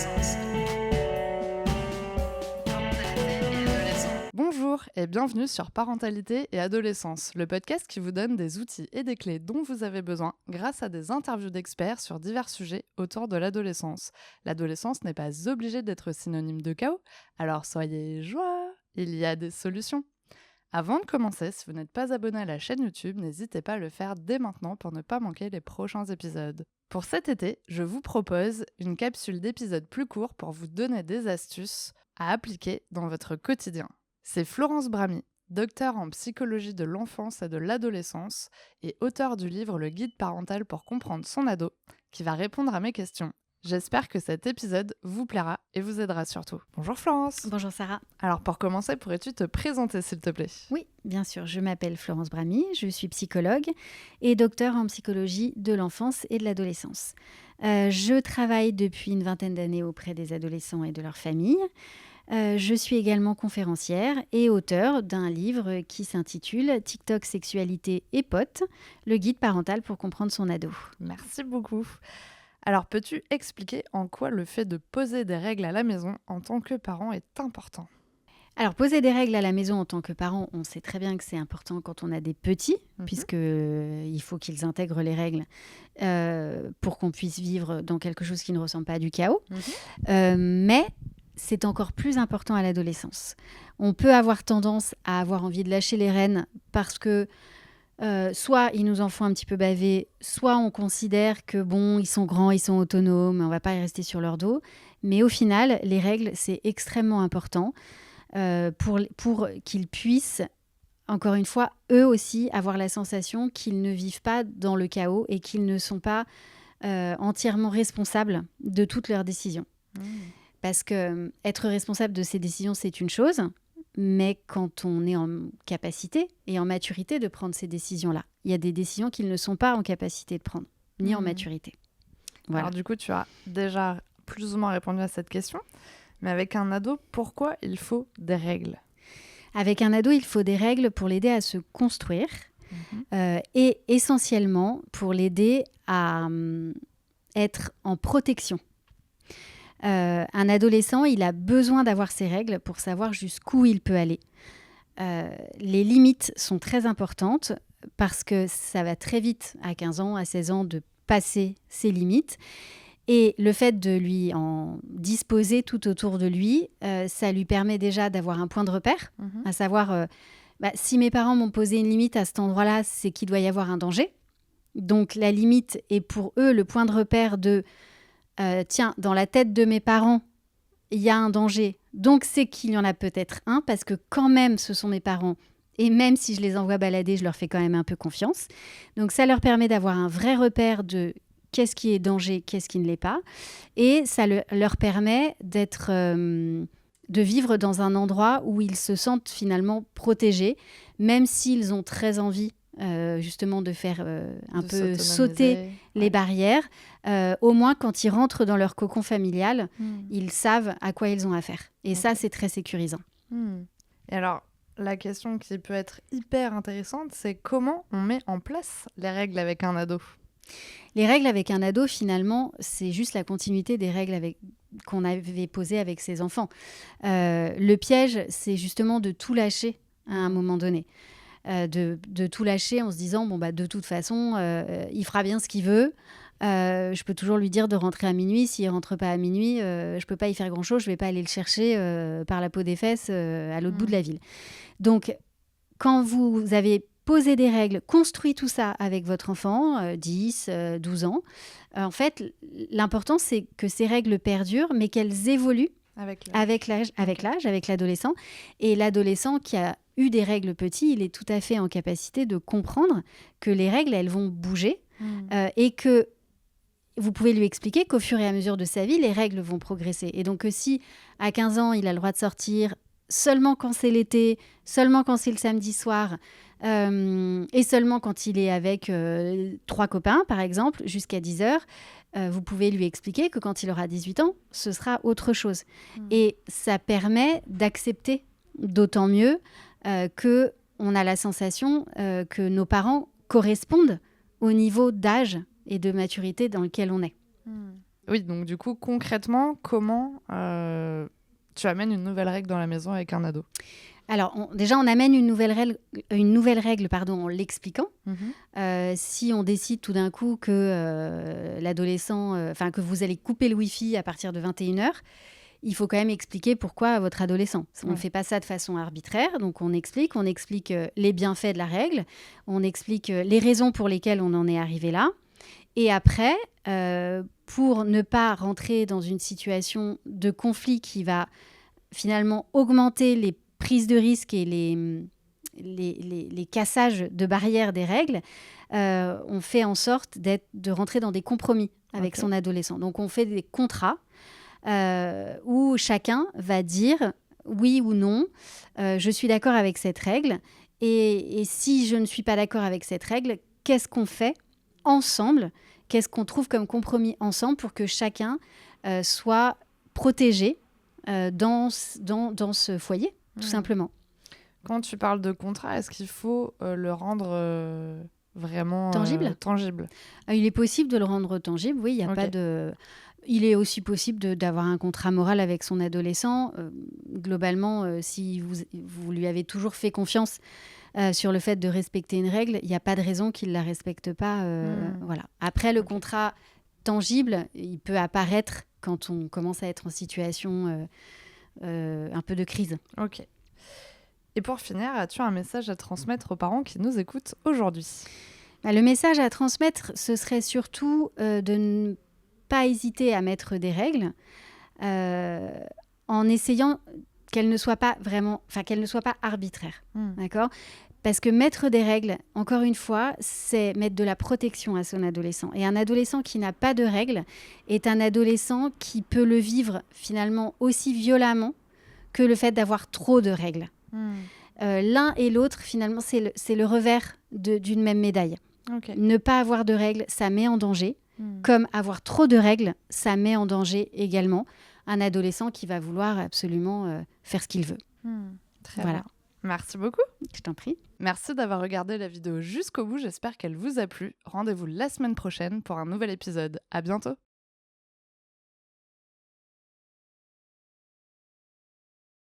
l'adolescence. Parentalité et adolescence. Bonjour et bienvenue sur Parentalité et Adolescence, le podcast qui vous donne des outils et des clés dont vous avez besoin grâce à des interviews d'experts sur divers sujets autour de l'adolescence. L'adolescence n'est pas obligée d'être synonyme de chaos, alors soyez joie, il y a des solutions. Avant de commencer, si vous n'êtes pas abonné à la chaîne YouTube, n'hésitez pas à le faire dès maintenant pour ne pas manquer les prochains épisodes. Pour cet été, je vous propose une capsule d'épisodes plus courts pour vous donner des astuces à appliquer dans votre quotidien. C'est Florence Bramy, docteure en psychologie de l'enfance et de l'adolescence et auteure du livre Le guide parental pour comprendre son ado, qui va répondre à mes questions. J'espère que cet épisode vous plaira et vous aidera surtout. Bonjour Florence. Bonjour Sarah. Alors pour commencer, pourrais-tu te présenter s'il te plaît ? Oui, bien sûr, je m'appelle Florence Bramy, je suis psychologue et docteure en psychologie de l'enfance et de l'adolescence. Je travaille depuis une vingtaine d'années auprès des adolescents et de leurs familles. Je suis également conférencière et auteure d'un livre qui s'intitule « TikTok, sexualité et potes, le guide parental pour comprendre son ado ». Merci beaucoup. Alors, peux-tu expliquer en quoi le fait de poser des règles à la maison en tant que parent est important ? Alors, poser des règles à la maison en tant que parent, on sait très bien que c'est important quand on a des petits, puisqu'il faut qu'ils intègrent les règles pour qu'on puisse vivre dans quelque chose qui ne ressemble pas à du chaos. Mais c'est encore plus important à l'adolescence. On peut avoir tendance à avoir envie de lâcher les rênes parce que soit ils nous en font un petit peu baver, soit on considère que bon, ils sont grands, ils sont autonomes, on ne va pas y rester sur leur dos. Mais au final, les règles, c'est extrêmement important pour qu'ils puissent, encore une fois, eux aussi, avoir la sensation qu'ils ne vivent pas dans le chaos et qu'ils ne sont pas entièrement responsables de toutes leurs décisions. Parce que être responsable de ses décisions, c'est une chose, mais quand on est en capacité et en maturité de prendre ces décisions-là, il y a des décisions qu'ils ne sont pas en capacité de prendre, ni en maturité. Voilà. Alors du coup, tu as déjà plus ou moins répondu à cette question, mais avec un ado, pourquoi il faut des règles ? Avec un ado, il faut des règles pour l'aider à se construire et essentiellement pour l'aider à être en protection. Un adolescent, il a besoin d'avoir ses règles pour savoir jusqu'où il peut aller. Les limites sont très importantes parce que ça va très vite à 15 ans, à 16 ans de passer ses limites. Et le fait de lui en disposer tout autour de lui, ça lui permet déjà d'avoir un point de repère, à savoir, si mes parents m'ont posé une limite à cet endroit-là, c'est qu'il doit y avoir un danger. Donc la limite est pour eux le point de repère de tiens, dans la tête de mes parents, il y a un danger. Donc, c'est qu'il y en a peut-être un, parce que quand même, ce sont mes parents. Et même si je les envoie balader, je leur fais quand même un peu confiance. Donc, ça leur permet d'avoir un vrai repère de qu'est-ce qui est danger, qu'est-ce qui ne l'est pas. Et ça leur permet de vivre dans un endroit où ils se sentent finalement protégés, même s'ils ont très envie justement de faire un peu sauter les barrières. Au moins, quand ils rentrent dans leur cocon familial, ils savent à quoi ils ont affaire. Et ça, c'est très sécurisant. Et alors, la question qui peut être hyper intéressante, c'est comment on met en place les règles avec un ado ? Les règles avec un ado, finalement, c'est juste la continuité des règles qu'on avait posées avec ses enfants. Le piège, c'est justement de tout lâcher à un moment donné. De tout lâcher en se disant de toute façon il fera bien ce qu'il veut, je peux toujours lui dire de rentrer à minuit, s'il rentre pas à minuit je peux pas y faire grand chose, je vais pas aller le chercher par la peau des fesses à l'autre bout de la ville. Donc quand vous avez posé des règles, construit tout ça avec votre enfant 10, 12 ans, en fait l'important c'est que ces règles perdurent mais qu'elles évoluent avec l'âge, avec l'adolescent. Et l'adolescent qui a eu des règles petits, il est tout à fait en capacité de comprendre que les règles, elles vont bouger et que vous pouvez lui expliquer qu'au fur et à mesure de sa vie, les règles vont progresser. Et donc, si à 15 ans, il a le droit de sortir seulement quand c'est l'été, seulement quand c'est le samedi soir et seulement quand il est avec 3 copains, par exemple, jusqu'à 10 heures, vous pouvez lui expliquer que quand il aura 18 ans, ce sera autre chose. Et ça permet d'accepter d'autant mieux qu'on a la sensation que nos parents correspondent au niveau d'âge et de maturité dans lequel on est. Oui, donc du coup, concrètement, comment tu amènes une nouvelle règle dans la maison avec un ado? Alors, déjà, on amène une nouvelle règle en l'expliquant. Si on décide tout d'un coup que l'adolescent, que vous allez couper le Wi-Fi à partir de 21h, il faut quand même expliquer pourquoi à votre adolescent. On ne fait pas ça de façon arbitraire, donc on explique les bienfaits de la règle, on explique les raisons pour lesquelles on en est arrivé là. Et après, pour ne pas rentrer dans une situation de conflit qui va finalement augmenter les prises de risque et les cassages de barrières des règles, on fait en sorte de rentrer dans des compromis avec son adolescent. Donc on fait des contrats où chacun va dire oui ou non, je suis d'accord avec cette règle, et si je ne suis pas d'accord avec cette règle, qu'est-ce qu'on fait ensemble, qu'est-ce qu'on trouve comme compromis ensemble pour que chacun soit protégé dans ce foyer, tout simplement. Quand tu parles de contrat, est-ce qu'il faut le rendre vraiment tangible? Il est possible de le rendre tangible, oui, il n'y a pas de... Il est aussi possible d'avoir un contrat moral avec son adolescent. Globalement, si vous lui avez toujours fait confiance sur le fait de respecter une règle, il n'y a pas de raison qu'il ne la respecte pas. Voilà. Après, le contrat tangible, il peut apparaître quand on commence à être en situation un peu de crise. Ok. Et pour finir, as-tu un message à transmettre aux parents qui nous écoutent aujourd'hui? Le message à transmettre, ce serait surtout de ne pas hésiter à mettre des règles en essayant qu'elles ne soient pas arbitraires. D'accord ? Parce que mettre des règles, encore une fois, c'est mettre de la protection à son adolescent. Et un adolescent qui n'a pas de règles est un adolescent qui peut le vivre finalement aussi violemment que le fait d'avoir trop de règles. L'un et l'autre, finalement, c'est le revers d'une même médaille. Ne pas avoir de règles, ça met en danger. Comme avoir trop de règles, ça met en danger également un adolescent qui va vouloir absolument faire ce qu'il veut. Très bien. Merci beaucoup. Je t'en prie. Merci d'avoir regardé la vidéo jusqu'au bout. J'espère qu'elle vous a plu. Rendez-vous la semaine prochaine pour un nouvel épisode. À bientôt.